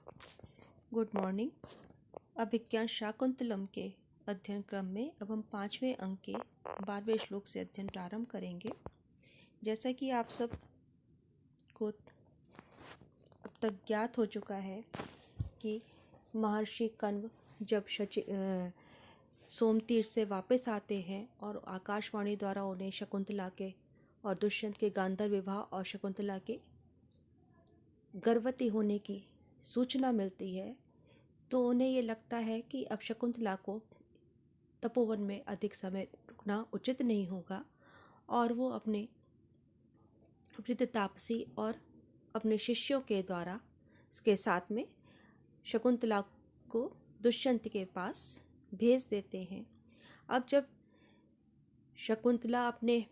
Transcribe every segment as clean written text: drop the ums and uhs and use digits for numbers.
Good morning. अभिज्ञान शाकुंतलम के अध्ययन क्रम में अब हम 5वें अंक के 12वें श्लोक से अध्ययन प्रारंभ करेंगे। जैसा कि आप सब को अब तक ज्ञात हो चुका है कि महर्षि कण्व जब सोमतीर्थ से वापस आते हैं और आकाशवाणी द्वारा उन्हें शकुंतला के और दुष्यंत के गांधर्व विवाह और शकुंतला के गर्भवती होने की सूचना मिलती है, तो उन्हें ये लगता है कि अब शकुंतला को तपोवन में अधिक समय रुकना उचित नहीं होगा और वो अपने वृद्ध तापसी और अपने शिष्यों के द्वारा के साथ में शकुंतला को दुष्यंत के पास भेज देते हैं। अब जब शकुंतला अपने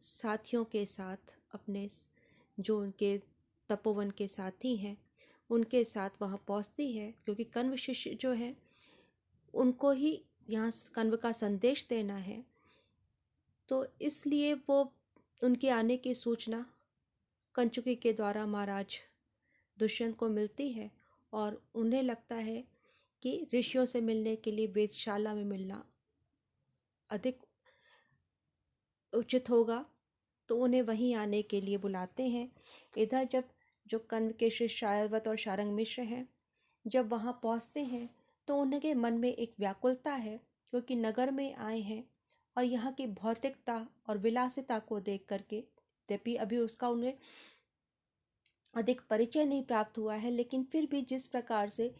साथियों के साथ, अपने जो उनके तपोवन के साथी हैं उनके साथ वहाँ पहुँचती है, क्योंकि कण्व शिष्य जो है उनको ही यहाँ कण्व का संदेश देना है, तो इसलिए वो उनके आने की सूचना कंचुकी के द्वारा महाराज दुष्यंत को मिलती है और उन्हें लगता है कि ऋषियों से मिलने के लिए वेदशाला में मिलना अधिक उचित होगा, तो उन्हें वहीं आने के लिए बुलाते हैं। इधर जब जो कण्व के शिष्य शायवत और शारंग मिश्र हैं, जब वहाँ पहुँचते हैं तो उनके मन में एक व्याकुलता है, क्योंकि नगर में आए हैं और यहाँ की भौतिकता और विलासिता को देख करके, यद्यपि अभी उसका उन्हें अधिक परिचय नहीं प्राप्त हुआ है, लेकिन फिर भी जिस प्रकार से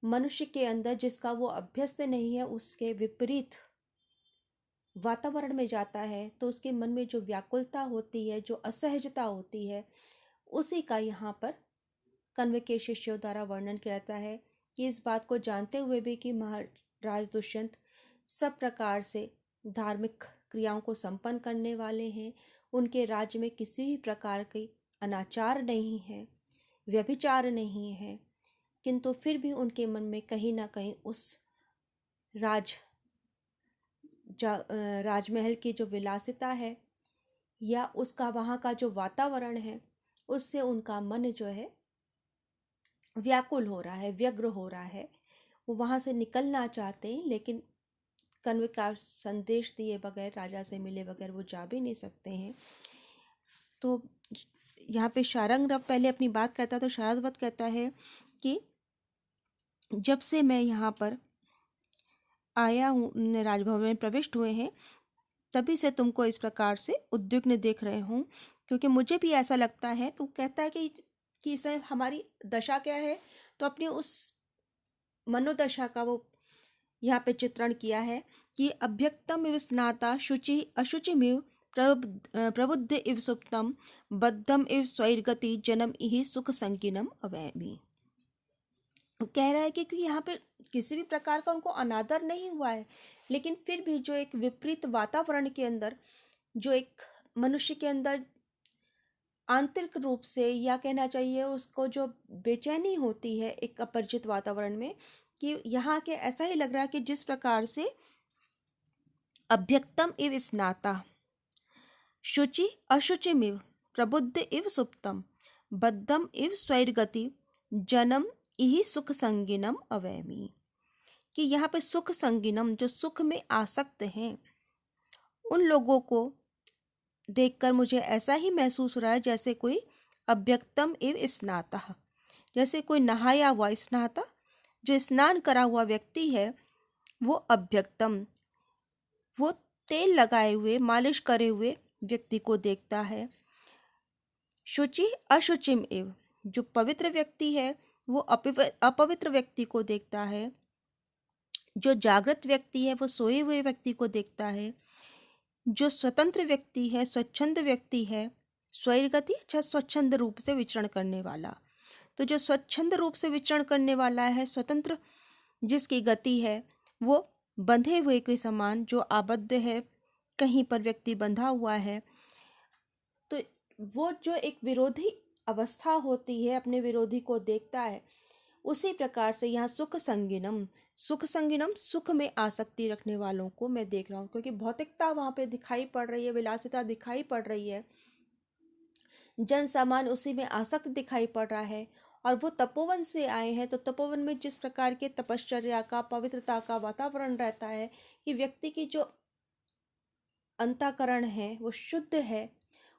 मनुष्य के अंदर जिसका वो अभ्यस्त नहीं है उसके विपरीत वातावरण में जाता है, तो उसके मन में जो व्याकुलता होती है, जो असहजता होती है, उसी का यहाँ पर कण्व के शिष्यों द्वारा वर्णन किया जाता है कि इस बात को जानते हुए भी कि महाराज दुष्यंत सब प्रकार से धार्मिक क्रियाओं को संपन्न करने वाले हैं, उनके राज्य में किसी भी प्रकार की अनाचार नहीं है, व्यभिचार नहीं है, किंतु फिर भी उनके मन में कहीं ना कहीं उस राजमहल की जो विलासिता है या उसका वहाँ का जो वातावरण है, उससे उनका मन जो है व्याकुल हो रहा है, व्यग्र हो रहा है। वो वहाँ से निकलना चाहते हैं, लेकिन कण्व का संदेश दिए बगैर, राजा से मिले बगैर वो जा भी नहीं सकते हैं। तो यहाँ पे शारंग रव पहले अपनी बात कहता है, तो शारदवत कहता है कि जब से मैं यहाँ पर आया हूँ, राजभवन में प्रविष्ट हुए हैं, तभी से तुमको इस प्रकार से उद्विग्न देख रहे हूँ, क्योंकि मुझे भी ऐसा लगता है। तो कहता है कि इसे हमारी दशा क्या है, तो अपनी उस मनोदशा का वो यहाँ पे चित्रण किया है कि अभ्यक्तम इव स्नाता शुचि अशुचिमिव प्रबुद्ध इव सुप्तम बद्धम इव स्वैर्गति जनम इहि सुख संकीनम अवैमि। कह रहा है कि यहाँ पे किसी भी प्रकार का उनको अनादर नहीं हुआ है, लेकिन फिर भी जो एक विपरीत वातावरण के अंदर, जो एक मनुष्य के अंदर आंतरिक रूप से, या कहना चाहिए उसको जो बेचैनी होती है एक अपरिचित वातावरण में, कि यहाँ के ऐसा ही लग रहा है कि जिस प्रकार से अभ्यक्तम इव स्नाता शुचि अशुचिमिव प्रबुद्ध इव सुप्तम बद्धम इव स्वैर्गति जनम इहि सुख संगिनम अवैमि, कि यहाँ पे सुख संगिनम, जो सुख में आसक्त हैं, उन लोगों को देखकर मुझे ऐसा ही महसूस हो रहा है जैसे कोई अभ्यक्तम इव स्नाता, जैसे कोई नहाया हुआ स्नाता, जो स्नान करा हुआ व्यक्ति है, वो अभ्यक्तम, वो तेल लगाए हुए, मालिश करे हुए व्यक्ति को देखता है। शुचि अशुचिम इव, जो पवित्र व्यक्ति है वो अपवित्र व्यक्ति को देखता है। जो जागृत व्यक्ति है वो सोए हुए व्यक्ति को देखता है। जो स्वतंत्र व्यक्ति है, स्वच्छंद व्यक्ति है, स्वैर्गति, अच्छा स्वच्छंद रूप से विचरण करने वाला, तो जो स्वच्छंद रूप से विचरण करने वाला है, स्वतंत्र जिसकी गति है, वो बंधे हुए के समान, जो आबद्ध है, कहीं पर व्यक्ति बंधा हुआ है, तो वो जो एक विरोधी अवस्था होती है, अपने विरोधी को देखता है। उसी प्रकार से यहाँ सुख संगिनम, सुख में आसक्ति रखने वालों को मैं देख रहा हूँ, क्योंकि भौतिकता वहाँ पे दिखाई पड़ रही है, विलासिता दिखाई पड़ रही है, जन सामान उसी में आसक्त दिखाई पड़ रहा है, और वो तपोवन से आए हैं, तो तपोवन में जिस प्रकार के तपश्चर्या का, पवित्रता का वातावरण रहता है कि व्यक्ति की जो अंतःकरण है वो शुद्ध है,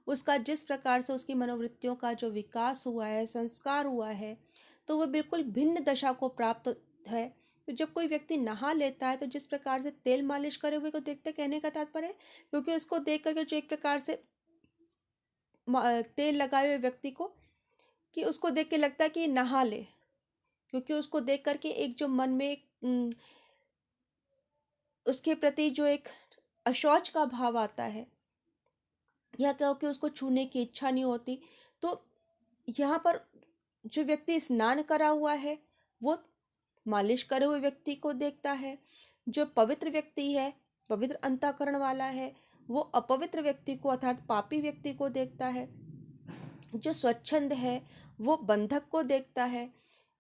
उसका जिस प्रकार से उसकी मनोवृत्तियों का जो विकास हुआ है, संस्कार हुआ है, तो वह बिल्कुल भिन्न दशा को प्राप्त है। तो जब कोई व्यक्ति नहा लेता है तो जिस प्रकार से तेल मालिश करे हुए को देखते, कहने का तात्पर्य है, क्योंकि उसको देख करके जो एक प्रकार से तेल लगाए हुए व्यक्ति को, कि उसको देख के लगता है कि नहा ले, क्योंकि उसको देख करके एक जो मन में एक उसके प्रति जो एक अशौच का भाव आता है, या कहो कि उसको छूने की इच्छा नहीं होती। तो यहाँ पर जो व्यक्ति स्नान करा हुआ है वो मालिश करे हुए व्यक्ति को देखता है, जो पवित्र व्यक्ति है, पवित्र अंतःकरण वाला है, वो अपवित्र व्यक्ति को अर्थात पापी व्यक्ति को देखता है, जो स्वच्छंद है वो बंधक को देखता है।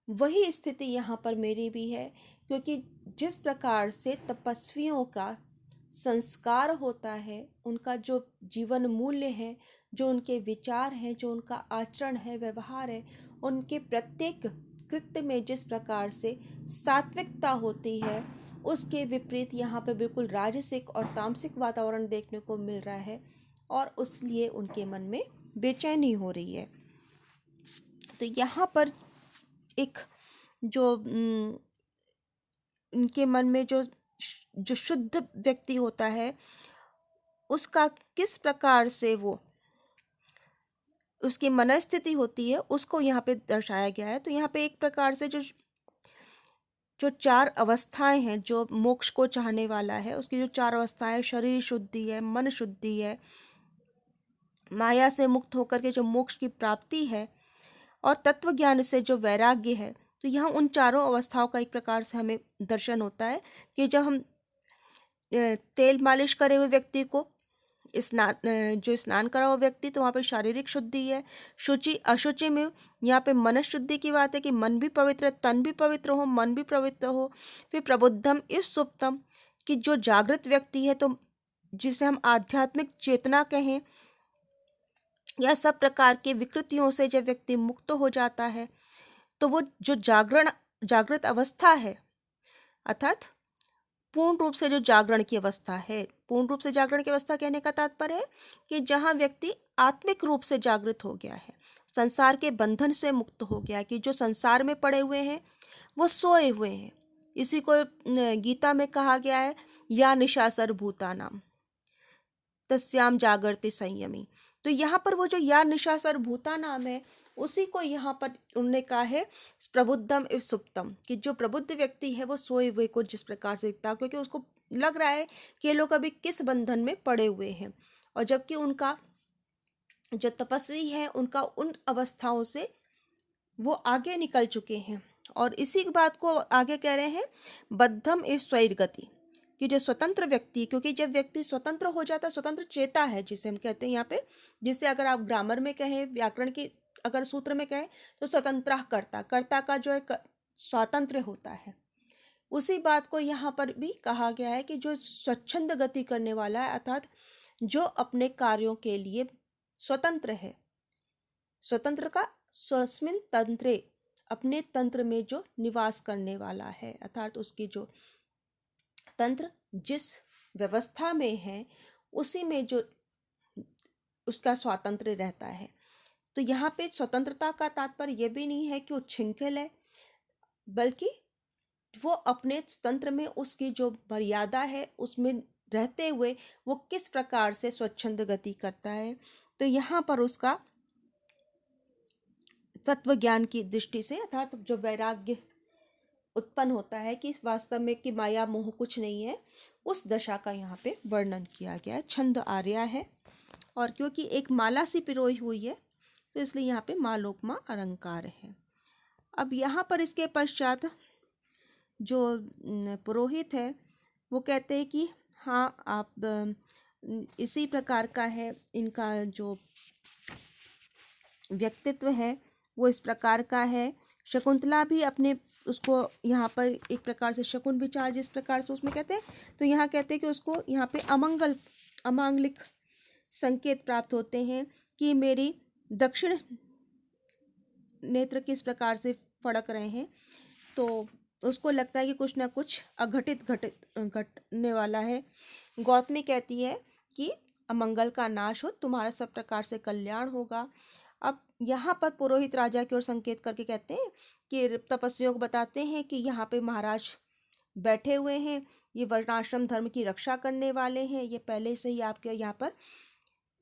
वही स्थिति यहाँ पर मेरी भी है, क्योंकि जिस प्रकार से तपस्वियों का संस्कार होता है, उनका जो जीवन मूल्य है, जो उनके विचार हैं, जो उनका आचरण है, व्यवहार है, उनके प्रत्येक कृत्य में जिस प्रकार से सात्विकता होती है, उसके विपरीत यहाँ पे बिल्कुल राजसिक और तामसिक वातावरण देखने को मिल रहा है, और उसलिए उनके मन में बेचैनी हो रही है। तो यहाँ पर एक जो उनके मन में जो शुद्ध व्यक्ति होता है, उसका किस प्रकार से वो उसकी मनस्थिति होती है, उसको यहाँ पे दर्शाया गया है। तो यहाँ पे एक प्रकार से जो जो चार अवस्थाएं हैं, जो मोक्ष को चाहने वाला है, उसकी जो चार अवस्थाएं, शरीर शुद्धि है, मन शुद्धि है, माया से मुक्त होकर के जो मोक्ष की प्राप्ति है, और तत्व ज्ञान से जो वैराग्य है। तो यहाँ उन चारों अवस्थाओं का एक प्रकार से हमें दर्शन होता है कि जब हम तेल मालिश करे हुए व्यक्ति को स्नान करा हुआ व्यक्ति, तो वहाँ पे शारीरिक शुद्धि है। शुचि अशुचि में यहाँ पे मन शुद्धि की बात है कि मन भी पवित्र, तन भी पवित्र हो, मन भी पवित्र हो। फिर प्रबुद्धम इव सुप्तम, कि जो जागृत व्यक्ति है, तो जिसे हम आध्यात्मिक चेतना कहें, या सब प्रकार के विकृतियों से जब व्यक्ति मुक्त हो जाता है, तो वो जो जागृत अवस्था है, अर्थात पूर्ण रूप से जो जागरण की अवस्था है, पूर्ण रूप से जागरण की अवस्था कहने का तात्पर्य है कि जहाँ व्यक्ति आत्मिक रूप से जागृत हो गया है, संसार के बंधन से मुक्त हो गया, कि जो संसार में पड़े हुए हैं वो सोए हुए हैं। इसी को गीता में कहा गया है, या निशासर भूतानाम तस्याम जागृति संयमी। तो यहाँ पर वो जो या निशासर भूतानाम है, उसी को यहाँ पर उन्होंने कहा है प्रबुद्धम इव सुप्तम, कि जो प्रबुद्ध व्यक्ति है वो सोए हुए को जिस प्रकार से दिखता है, क्योंकि उसको लग रहा है कि ये लोग अभी किस बंधन में पड़े हुए हैं, और जबकि उनका जो तपस्वी है, उनका उन अवस्थाओं से वो आगे निकल चुके हैं। और इसी बात को आगे कह रहे हैं बद्धम इव स्वैर्गति, कि जो स्वतंत्र व्यक्ति, क्योंकि जब व्यक्ति स्वतंत्र हो जाता है, स्वतंत्र चेता है जिसे हम कहते हैं यहाँ पे, जिसे अगर आप ग्रामर में कहें, व्याकरण की अगर सूत्र में कहें, तो स्वतंत्र कर्ता का जो एक स्वातंत्र्य होता है, उसी बात को यहाँ पर भी कहा गया है कि जो स्वच्छंद गति करने वाला है, अर्थात जो अपने कार्यों के लिए स्वतंत्र है, स्वतंत्र का स्वस्मिन तंत्रे, अपने तंत्र में जो निवास करने वाला है, अर्थात उसकी जो तंत्र जिस व्यवस्था में है, उसी में जो उसका स्वातंत्र्य रहता है। तो यहाँ पे स्वतंत्रता का तात्पर्य यह भी नहीं है कि वो छिंकल है, बल्कि वो अपने तंत्र में उसकी जो मर्यादा है उसमें रहते हुए वो किस प्रकार से स्वच्छंद गति करता है। तो यहाँ पर उसका तत्व ज्ञान की दृष्टि से, अर्थात जो वैराग्य उत्पन्न होता है कि वास्तव में कि माया मोह कुछ नहीं है, उस दशा का यहाँ पे वर्णन किया गया है। छंद आर्या है, और क्योंकि एक माला सी पिरोई हुई है, तो इसलिए यहाँ पे मालोपमा अलंकार है। अब यहाँ पर इसके पश्चात जो पुरोहित है वो कहते हैं कि हाँ, आप इसी प्रकार का है, इनका जो व्यक्तित्व है वो इस प्रकार का है। शकुंतला भी अपने उसको यहाँ पर एक प्रकार से शकुन विचार जिस प्रकार से उसमें कहते हैं, तो यहाँ कहते हैं कि उसको यहाँ पे नेत्र किस प्रकार से फड़क रहे हैं, तो उसको लगता है कि कुछ ना कुछ घटने वाला है। गौतमी कहती है कि अमंगल का नाश हो, तुम्हारा सब प्रकार से कल्याण होगा। अब यहाँ पर पुरोहित राजा की ओर संकेत करके कहते हैं कि तपस्वियों को बताते हैं कि यहाँ पे महाराज बैठे हुए हैं, ये वर्णाश्रम धर्म की रक्षा करने वाले हैं, ये पहले से ही आपके यहाँ पर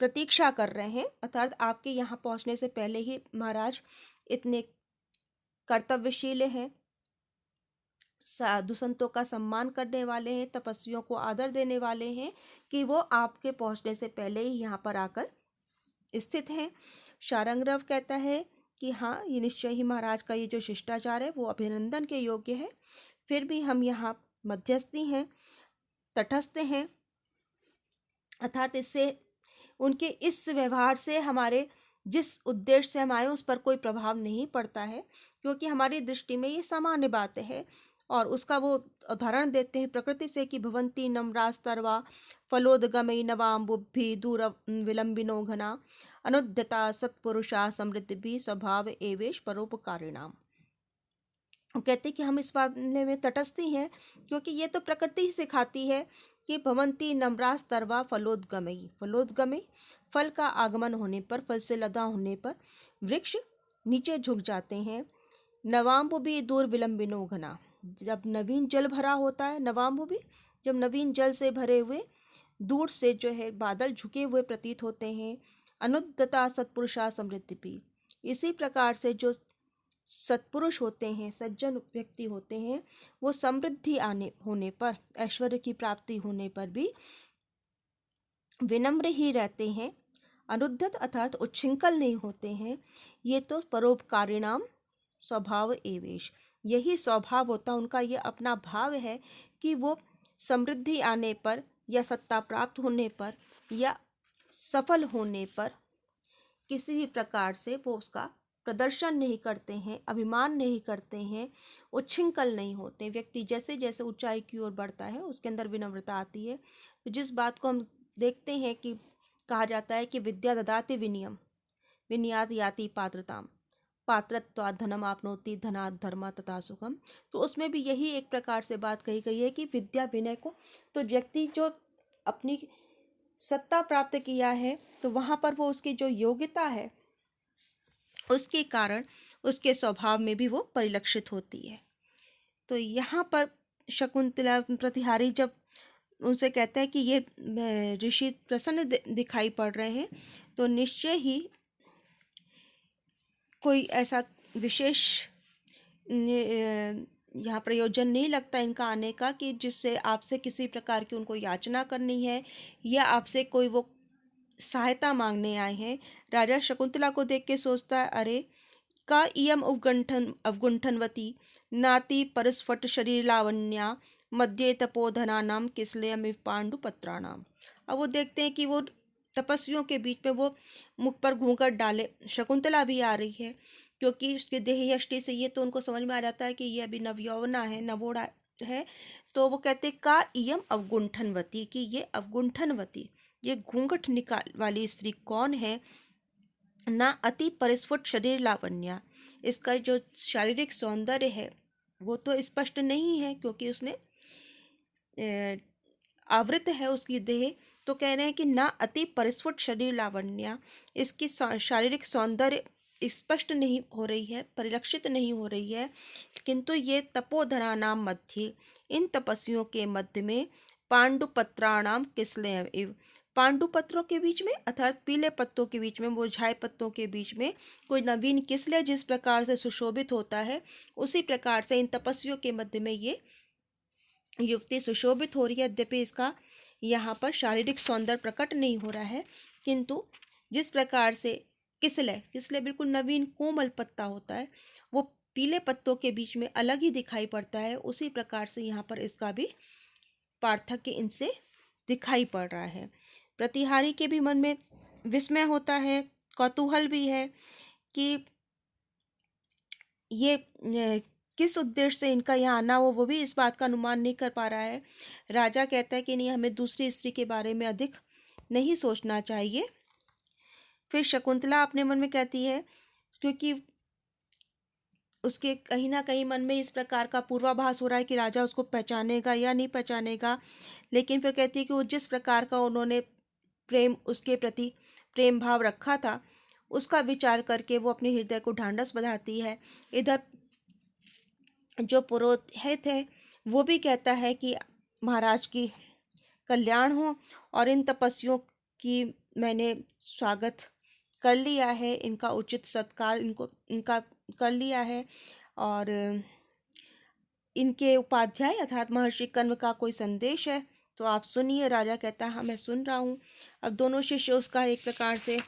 प्रतीक्षा कर रहे हैं, अर्थात आपके यहाँ पहुँचने से पहले ही महाराज इतने कर्तव्यशील हैं, साधु संतों का सम्मान करने वाले हैं, तपस्वियों को आदर देने वाले हैं कि वो आपके पहुँचने से पहले ही यहाँ पर आकर स्थित हैं। शारंगरव कहता है कि हाँ, ये निश्चय ही महाराज का ये जो शिष्टाचार है वो अभिनंदन के योग्य है, फिर भी हम यहाँ मध्यस्थी हैं, तटस्थ हैं, अर्थात इससे उनके इस व्यवहार से हमारे जिस उद्देश्य से हम आए उस पर कोई प्रभाव नहीं पड़ता है, क्योंकि हमारी दृष्टि में ये सामान्य बातें हैं। और उसका वो उदाहरण देते हैं प्रकृति से कि भवंती नम्रास्तर्वा फलोदगमयी नवाम्बुभि दूर विलंबिनो घना अनुद्यता सत्पुरुषा समृद्धि स्वभाव एवेश परोपकारिणाम। वो कहते हैं कि हम इस मामले में तटस्थी हैं, क्योंकि ये तो प्रकृति ही सिखाती है कि भवंती नम्रास्तर्वा फलोदगमयी, फलोदगमयी फल का आगमन होने पर, फल से लदा होने पर वृक्ष नीचे झुक जाते हैं। नवाम्बुभि दूर विलंबिनो घना, जब नवीन जल भरा होता है, नवाम्बुभि जब नवीन जल से भरे हुए दूर से जो है बादल झुके हुए प्रतीत होते हैं। अनुद्यता सत्पुरुषा समृद्धि, इसी प्रकार से जो सत्पुरुष होते हैं, सज्जन व्यक्ति होते हैं, वो समृद्धि आने होने पर, ऐश्वर्य की प्राप्ति होने पर भी विनम्र ही रहते हैं, अनुद्धत अर्थात उच्छृंखल नहीं होते हैं। ये तो परोपकारिणाम स्वभाव एवेश, यही स्वभाव होता उनका, ये अपना भाव है कि वो समृद्धि आने पर या सत्ता प्राप्त होने पर या सफल होने पर किसी भी प्रकार से वो उसका प्रदर्शन नहीं करते हैं, अभिमान नहीं करते हैं, उच्छृंखल नहीं होते। व्यक्ति जैसे जैसे ऊंचाई की ओर बढ़ता है उसके अंदर विनम्रता आती है। तो जिस बात को हम देखते हैं कि कहा जाता है कि विद्या ददाति विनयम विनयात याति पात्रताम पात्रत्वात् धनम आपनोति धनात् धर्म तथा सुखम, तो उसमें भी यही एक प्रकार से बात कही गई है कि विद्या विनय को, तो व्यक्ति जो अपनी सत्ता प्राप्त किया है तो वहाँ पर वो उसकी जो योग्यता है उसके कारण उसके स्वभाव में भी वो परिलक्षित होती है। तो यहाँ पर शकुंतला प्रतिहारी जब उनसे कहते हैं कि ये ऋषि प्रसन्न दिखाई पड़ रहे हैं, तो निश्चय ही कोई ऐसा विशेष यहाँ प्रयोजन नहीं लगता इनका आने का कि जिससे आपसे किसी प्रकार की उनको याचना करनी है या आपसे कोई वो सहायता मांगने आए हैं। राजा शकुंतला को देख के सोचता है, अरे का इयम अवगुंठनवती नाति परस्फट शरीर लावण्या मध्य तपोधना नाम किसलयमिव पांडुपत्राणाम। अब वो देखते हैं कि वो तपस्वियों के बीच में वो मुख पर घूंघट डाले शकुंतला भी आ रही है, क्योंकि उसके देह यष्टि से ये तो उनको समझ में आ जाता है कि ये अभी नवयौवना है, नवोड़ा है। तो वो कहते का इयम अवगुंठनवती, कि ये अवगुंठनवती, ये घूंघट निकाल वाली स्त्री कौन है। ना अति परिस्फुट शरीर लावण्या, इसका जो शारीरिक सौंदर्य है वो तो स्पष्ट नहीं है, क्योंकि उसने आवृत है उसकी देह। तो कह रहे हैं कि ना अति परिस्फुट शरीर लावण्या, इसकी शारीरिक सौंदर्य स्पष्ट नहीं हो रही है, परिलक्षित नहीं हो रही है, किंतु ये तपोधना नाम मध्य, इन तपस्वियों के मध्य में पांडुपत्राणाम किसलय एव, पांडुपत्रों के बीच में अर्थात पीले पत्तों के बीच में, मुरझाए पत्तों के बीच में कोई नवीन किसलय जिस प्रकार से सुशोभित होता है, उसी प्रकार से इन तपस्वियों के मध्य में ये युवती सुशोभित हो रही है। यद्यपि इसका यहाँ पर शारीरिक सौंदर्य प्रकट नहीं हो रहा है, किंतु जिस प्रकार से किसलय बिल्कुल नवीन कोमल पत्ता होता है, वो पीले पत्तों के बीच में अलग ही दिखाई पड़ता है, उसी प्रकार से यहाँ पर इसका भी पार्थक्य इनसे दिखाई पड़ रहा है। प्रतिहारी के भी मन में विस्मय होता है, कौतूहल भी है कि ये किस उद्देश्य से इनका यहाँ आना हो, वो भी इस बात का अनुमान नहीं कर पा रहा है। राजा कहता है कि नहीं, हमें दूसरी स्त्री के बारे में अधिक नहीं सोचना चाहिए। फिर शकुंतला अपने मन में कहती है, क्योंकि उसके कहीं ना कहीं मन में इस प्रकार का पूर्वाभास हो रहा है कि राजा उसको पहचानेगा या नहीं पहचानेगा। लेकिन फिर कहती है कि वो जिस प्रकार का उन्होंने प्रेम उसके प्रति प्रेम भाव रखा था, उसका विचार करके वो अपने हृदय को ढांढस बंधाती है। इधर जो पुरोहित है वो भी कहता है कि महाराज की कल्याण हो, और इन तपस्वियों की मैंने स्वागत कर लिया है, इनका उचित सत्कार इनका कर लिया है, और इनके उपाध्याय अर्थात महर्षि कण्व का कोई संदेश है तो आप सुनिए। राजा कहता है हाँ मैं सुन रहा हूँ। अब दोनों शिष्य उसका एक प्रकार से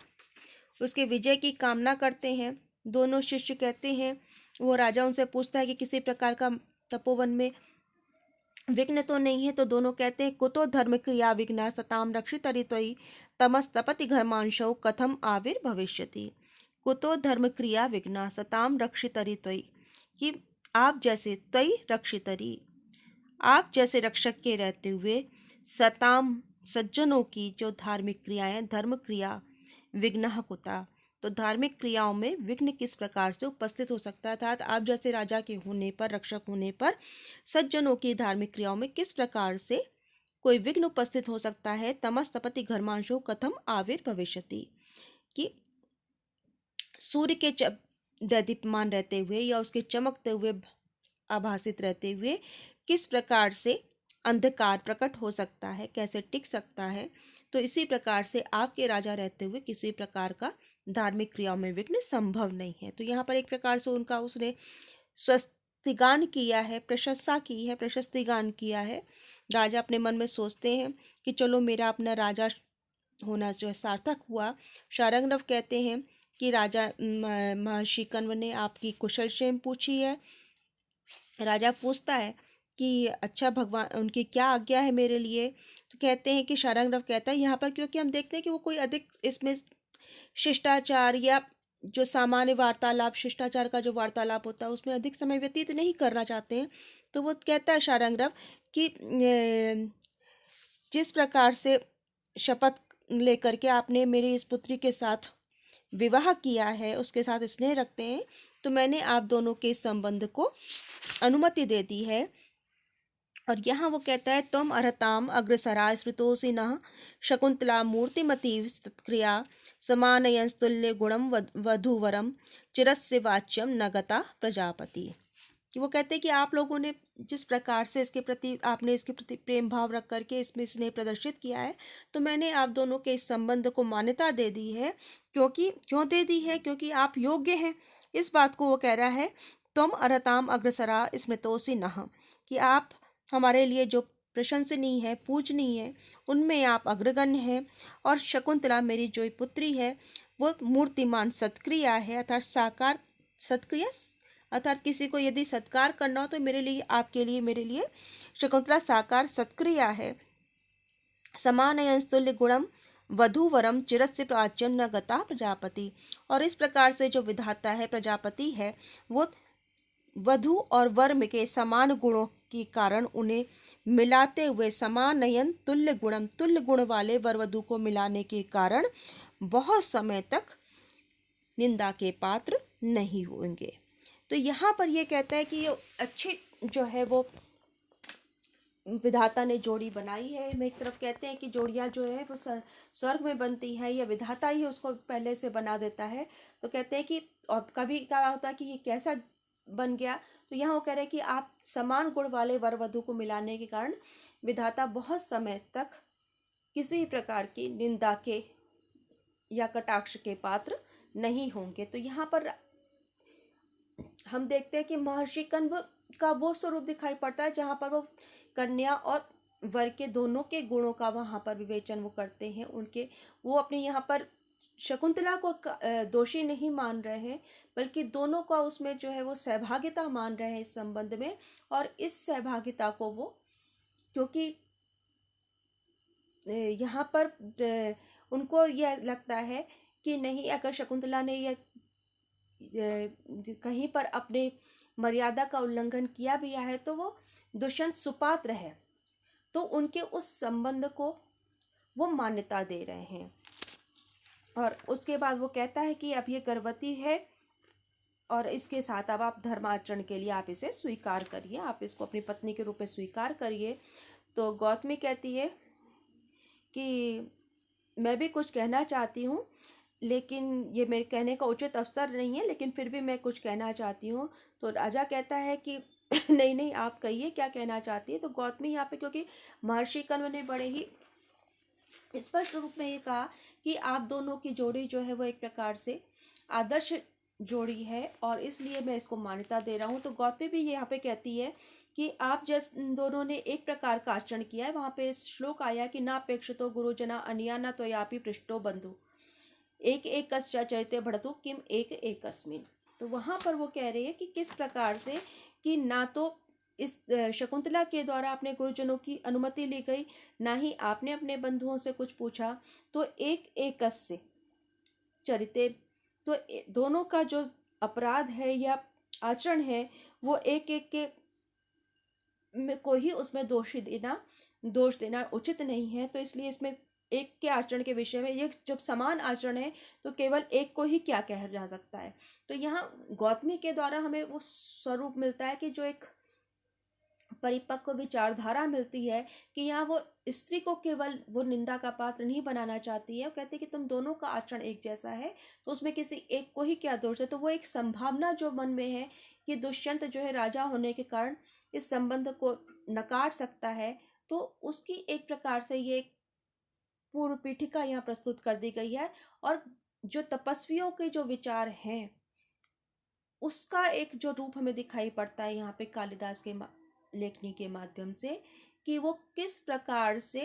उसके विजय की कामना करते हैं। दोनों शिष्य कहते हैं, वो राजा उनसे पूछता है कि किसी प्रकार का तपोवन में विघ्न तो नहीं है, तो दोनों कहते हैं कुतो धर्म क्रिया विघ्ना सताम रक्षितरित्वयि तमस्तपति घर्मांशौ कथम आविर्भविष्यति। कुतो धर्म क्रिया विघ्ना सताम रक्षितरित्वयि, कि आप जैसे त्वयि रक्षितरि, आप जैसे रक्षक के रहते हुए सताम सज्जनों की जो धार्मिक क्रियाएं, धर्म क्रिया विघ्न कुता, तो धार्मिक क्रियाओं में विघ्न किस प्रकार से उपस्थित हो सकता था। आप जैसे राजा के होने पर, रक्षक होने पर सज्जनों की धार्मिक क्रियाओं में किस प्रकार से कोई विघ्न उपस्थित हो सकता है। तमस्तपति घर्मांशो कथम आविर्भविष्यति, कि सूर्य के दैदीप्यमान रहते हुए या उसके चमकते हुए आभासित रहते हुए किस प्रकार से अंधकार प्रकट हो सकता है, कैसे टिक सकता है। तो इसी प्रकार से आपके राजा रहते हुए किसी प्रकार का धार्मिक क्रियाओं में विघ्न संभव नहीं है। तो यहाँ पर एक प्रकार से उनका उसने स्वस्तिगान किया है, प्रशंसा की है, प्रशस्तिगान किया है। राजा अपने मन में सोचते हैं कि चलो मेरा अपना राजा होना जो है सार्थक हुआ। शारंगधर कहते हैं कि राजा महर्षि कण्व ने आपकी कुशल क्षेम पूछी है। राजा पूछता है कि अच्छा भगवान, उनकी क्या आज्ञा है मेरे लिए। तो कहते हैं कि शारंगधर कहता है यहाँ पर क्योंकि हम देखते हैं कि वो कोई अधिक इसमें शिष्टाचार या जो सामान्य वार्तालाप, शिष्टाचार का जो वार्तालाप होता है उसमें अधिक समय व्यतीत नहीं करना चाहते हैं। तो वो कहता है शारंगधर कि जिस प्रकार से शपथ लेकर के आपने मेरी इस पुत्री के साथ विवाह किया है, उसके साथ स्नेह रखते हैं, तो मैंने आप दोनों के संबंध को अनुमति दे दी है। और यहाँ वो कहता है तम अर्हताम अग्रसरा स्मृतोसि नः शकुंतला मूर्तिमती तत्क्रिया समानयंस्तुल्य गुणम वधूवरम चिरस्य वाच्यम नगता प्रजापति। कि वो कहते हैं कि आप लोगों ने जिस प्रकार से इसके प्रति आपने इसके प्रति प्रेम भाव रख करके इसमें स्नेह प्रदर्शित किया है, तो मैंने आप दोनों के इस संबंध को मान्यता दे दी है। क्यों दे दी है? क्योंकि आप योग्य हैं। इस बात को वो कह रहा है तुम अर्हताम अग्रसरा स्मृतोसि नः, कि आप हमारे लिए जो प्रशंसनीय है, पूजनीय है, उनमें आप अग्रगण्य हैं। और शकुंतला मेरी जो पुत्री है वो मूर्तिमान सत्क्रिया है, अर्थात साकार सत्क्रिया, अर्थात किसी को यदि सत्कार करना हो तो मेरे लिए, आपके लिए, मेरे लिए शकुंतला साकार सत्क्रिया है। समानयंस्तुल्य गुणम वधूवरम चिरस्य प्राच्यम न गता प्रजापति। और इस प्रकार से जो विधाता है, प्रजापति है, वो वधु और वर में के समान गुणों के कारण उन्हें मिलाते हुए समानयन तुल्य गुणम, तुल्य गुण वाले वर वधु को मिलाने के कारण बहुत समय तक निंदा के पात्र नहीं होंगे। तो यहाँ पर ये कहता है कि ये अच्छी जो है वो विधाता ने जोड़ी बनाई है। में एक तरफ कहते हैं कि जोड़ियाँ जो है वो स्वर्ग में बनती है, या विधाता ही उसको पहले से बना देता है। तो कहते हैं कि और कभी क्या होता है कि ये कैसा बन गया, तो यहाँ वो कह रहे हैं कि आप समान गुण वाले वर वधु को मिलाने के कारण विधाता बहुत समय तक किसी प्रकार की निंदा के या कटाक्ष के पात्र नहीं होंगे। तो यहाँ पर हम देखते हैं कि महर्षि कण्व का वो स्वरूप दिखाई पड़ता है जहाँ पर वो कन्या और वर के दोनों के गुणों का वहाँ पर विवेचन वो करते हैं। उनके वो अपने यहाँ पर शकुंतला को दोषी नहीं मान रहे हैं, बल्कि दोनों का उसमें जो है वो सहभागिता मान रहे हैं इस संबंध में। और इस सहभागिता को वो, क्योंकि यहाँ पर उनको यह लगता है कि नहीं, अगर शकुंतला ने यह कहीं पर अपने मर्यादा का उल्लंघन किया भी है तो वो दुष्यंत सुपात्र है, तो उनके उस संबंध को वो मान्यता दे रहे हैं। और उसके बाद वो कहता है कि अब ये गर्भवती है और इसके साथ अब आप धर्माचरण के लिए आप इसे स्वीकार करिए, आप इसको अपनी पत्नी के रूप में स्वीकार करिए। तो गौतमी कहती है कि मैं भी कुछ कहना चाहती हूँ, लेकिन ये मेरे कहने का उचित अवसर नहीं है, लेकिन फिर भी मैं कुछ कहना चाहती हूँ। तो राजा कहता है कि नहीं नहीं, आप कहिए क्या कहना चाहती है। तो गौतमी यहाँ पे, क्योंकि महर्षि कण्व ने बड़े ही स्पष्ट रूप में ये कहा कि आप दोनों की जोड़ी जो है वो एक प्रकार से आदर्श जोड़ी है और इसलिए मैं इसको मान्यता दे रहा हूँ। तो गौतमी भी यहाँ पे कहती है कि आप जैस दोनों ने एक प्रकार का आचरण किया है। वहाँ पे श्लोक आया कि नापेक्षितो गुरुजना अनिया न त्वयापि पृष्ठो बंधु एक एक चरिते बढ़तु किम एक एकस्मिन। तो वहाँ पर वो कह रहे हैं कि किस प्रकार से कि ना तो इस शकुंतला के द्वारा अपने गुरुजनों की अनुमति ली गई, ना ही आपने अपने बंधुओं से कुछ पूछा। तो एक एकस्य चरिते, तो दोनों का जो अपराध है या आचरण है वो एक एक के को ही उसमें दोष देना उचित नहीं है। तो इसलिए इसमें एक के आचरण के विषय में, ये जब समान आचरण है तो केवल एक को ही क्या कहा जा सकता है। तो यहाँ गौतमी के द्वारा हमें वो स्वरूप मिलता है कि जो एक परिपक्व विचारधारा मिलती है कि यहाँ वो स्त्री को केवल वो निंदा का पात्र नहीं बनाना चाहती है। वो कहते हैं कि तुम दोनों का आचरण एक जैसा है तो उसमें किसी एक को ही क्या दोष है। तो वो एक संभावना जो मन में है कि दुष्यंत जो है राजा होने के कारण इस संबंध को नकार सकता है, तो उसकी एक प्रकार से ये पूर्व पीठिका यहाँ प्रस्तुत कर दी गई है। और जो तपस्वियों के जो विचार हैं उसका एक जो रूप हमें दिखाई पड़ता है यहाँ पे कालिदास के लेखनी के माध्यम से, कि वो किस प्रकार से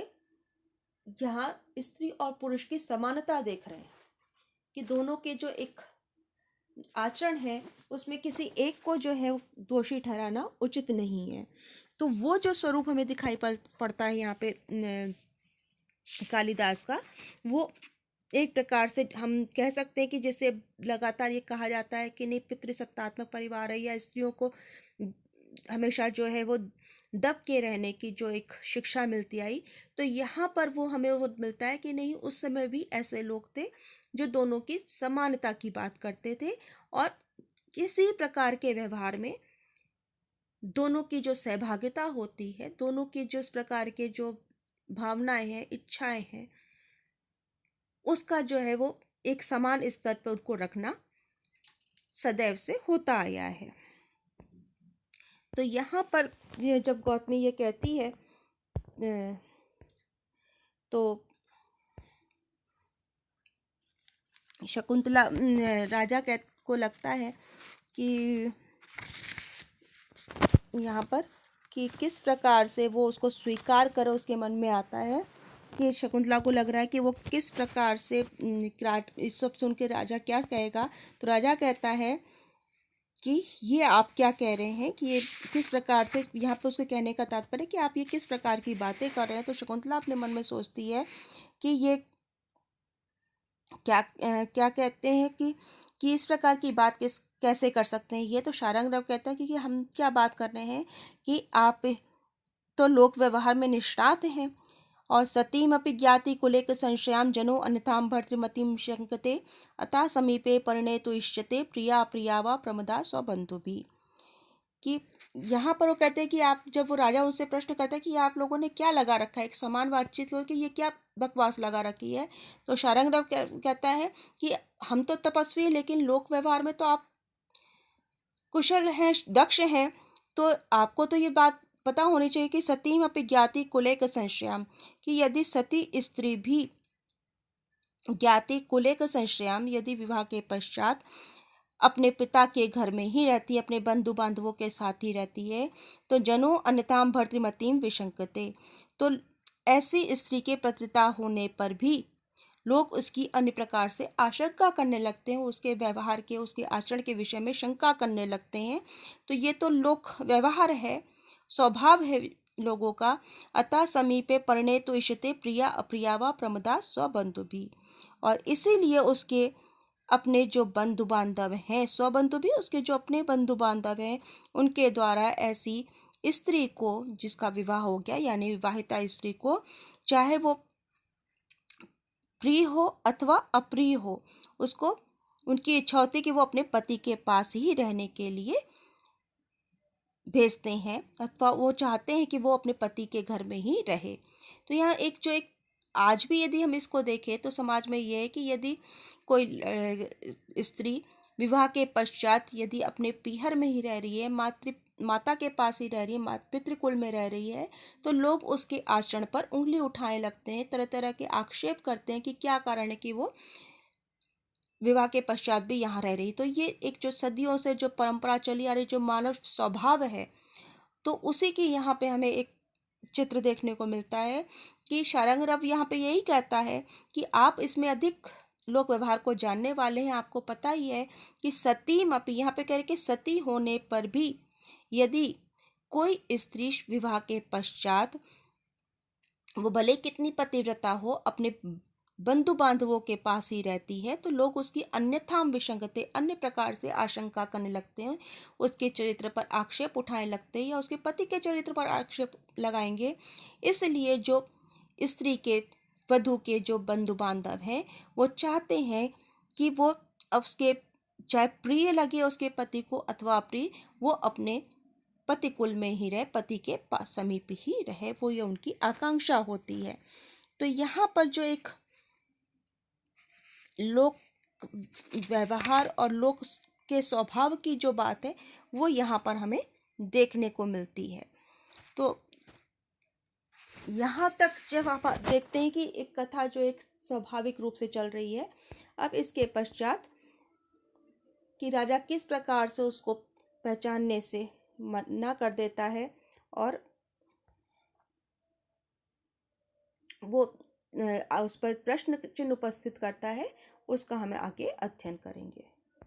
यहाँ स्त्री और पुरुष की समानता देख रहे हैं कि दोनों के जो एक आचरण है उसमें किसी एक को जो है दोषी ठहराना उचित नहीं है। तो वो जो स्वरूप हमें दिखाई पड़ता है यहाँ पे कालिदास का, वो एक प्रकार से हम कह सकते हैं कि जैसे लगातार ये कहा जाता है कि नहीं पितृसत्तात्मक परिवार है या स्त्रियों को हमेशा जो है वो दब के रहने की जो एक शिक्षा मिलती आई, तो यहाँ पर वो हमें वो मिलता है कि नहीं, उस समय भी ऐसे लोग थे जो दोनों की समानता की बात करते थे और किसी प्रकार के व्यवहार में दोनों की जो सहभागिता होती है, दोनों की जो इस प्रकार के जो भावनाएं हैं, इच्छाएं हैं, उसका जो है वो एक समान स्तर पर उनको रखना सदैव से होता आया है। तो यहाँ पर ये जब गौतमी ये कहती है तो शकुंतला राजा को लगता है कि यहाँ पर कि किस प्रकार से वो उसको स्वीकार करे, उसके मन में आता है कि शकुंतला को लग रहा है कि वो किस प्रकार से इस सब सुन के राजा क्या कहेगा। तो राजा कहता है कि ये आप क्या कह रहे हैं, कि ये किस प्रकार से, यहाँ पे उसके कहने का तात्पर्य कि आप ये किस प्रकार की बातें कर रहे हैं। तो शकुंतला अपने मन में सोचती है कि ये क्या क्या कहते हैं कि इस प्रकार की बात कैसे कर सकते हैं। ये तो शार्ंगदेव कहता है कि हम क्या बात कर रहे हैं कि आप तो लोक व्यवहार में निष्णात हैं और सतीम अपि ज्ञाति कुलेक संशयाम जनो अन्यथाम भर्तृमतिम शंकते अतः समीपे परिणे तो इष्यते प्रिया प्रिया व प्रमदा स्वबंधु भी। कि यहाँ पर वो कहते हैं कि आप, जब वो राजा उनसे प्रश्न करते हैं कि आप लोगों ने क्या लगा रखा है, एक समान बातचीत हो कि ये क्या बकवास लगा रखी है। तो शार्ंगदेव कहता है कि हम तो तपस्वी हैं, लेकिन लोक व्यवहार में तो आप कुशल हैं, दक्ष हैं, तो आपको तो ये बात पता होनी चाहिए कि सतीम अपि ज्ञाति कुलेक संशयाम, कि यदि सती स्त्री भी ज्ञाति कुलेक संशयाम, यदि विवाह के पश्चात अपने पिता के घर में ही रहती है, अपने बंधु बांधवों के साथ ही रहती है, तो जनो अन्यताम भर्तृमतीम विशंकते, तो ऐसी स्त्री के पतिता होने पर भी लोग उसकी अन्य प्रकार से आशंका करने लगते हैं, उसके व्यवहार के, उसके आचरण के विषय में शंका करने लगते हैं। तो ये तो लोक व्यवहार है, स्वभाव है लोगों का। अतः समीपे परिणे तो इष्यते प्रिया अप्रिया व प्रमदा स्वबंधु भी, और इसीलिए उसके अपने जो बंधु बांधव हैं, स्वबंधु भी उसके जो अपने बंधु बांधव हैं, उनके द्वारा ऐसी स्त्री को जिसका विवाह हो गया, यानी विवाहिता स्त्री को, चाहे वो प्रिय हो अथवा अप्रिय हो, उसको उनकी इच्छा होती है कि वो अपने पति के पास ही रहने के लिए भेजते हैं, अथवा वो चाहते हैं कि वो अपने पति के घर में ही रहे। तो यहाँ एक आज भी यदि हम इसको देखें तो समाज में ये है कि यदि कोई स्त्री विवाह के पश्चात यदि अपने पीहर में ही रह रही है, माता के पास ही रह रही है, पितृकुल में रह रही है, तो लोग उसके आचरण पर उंगली उठाने लगते हैं, तरह तरह के आक्षेप करते हैं कि क्या कारण है कि वो विवाह के पश्चात भी यहाँ रह रही। तो ये एक जो सदियों से जो परंपरा चली आ रही, जो मानव स्वभाव है, तो उसी की यहाँ पे हमें एक चित्र देखने को मिलता है कि शारंगरव यहाँ पे यही कहता है कि आप इसमें अधिक लोक व्यवहार को जानने वाले हैं। आपको पता ही है कि सतीम अपि, यहाँ पे कह रहे कि सती होने पर भी यदि कोई स्त्री विवाह के पश्चात, वो भले कितनी पतिव्रता हो, अपने बंधु बांधवों के पास ही रहती है, तो लोग उसकी अन्यथाम विसंगते, अन्य प्रकार से आशंका करने लगते हैं, उसके चरित्र पर आक्षेप उठाने लगते हैं या उसके पति के चरित्र पर आक्षेप लगाएंगे। इसलिए जो स्त्री के, वधु के जो बंधु बांधव हैं, वो चाहते हैं कि वो उसके, चाहे प्रिय लगे उसके पति को अथवा अप्रिय, वो अपने पति कुल में ही रहे, पति के पास समीप ही रहे, वो ये उनकी आकांक्षा होती है। तो यहाँ पर जो एक लोक व्यवहार और लोक के स्वभाव की जो बात है, वो यहाँ पर हमें देखने को मिलती है। तो यहाँ तक जब आप देखते हैं कि एक कथा जो एक स्वाभाविक रूप से चल रही है, अब इसके पश्चात कि राजा किस प्रकार से उसको पहचानने से मना कर देता है और वो उस पर प्रश्न चिन्ह उपस्थित करता है, उसका हमें आगे अध्ययन करेंगे।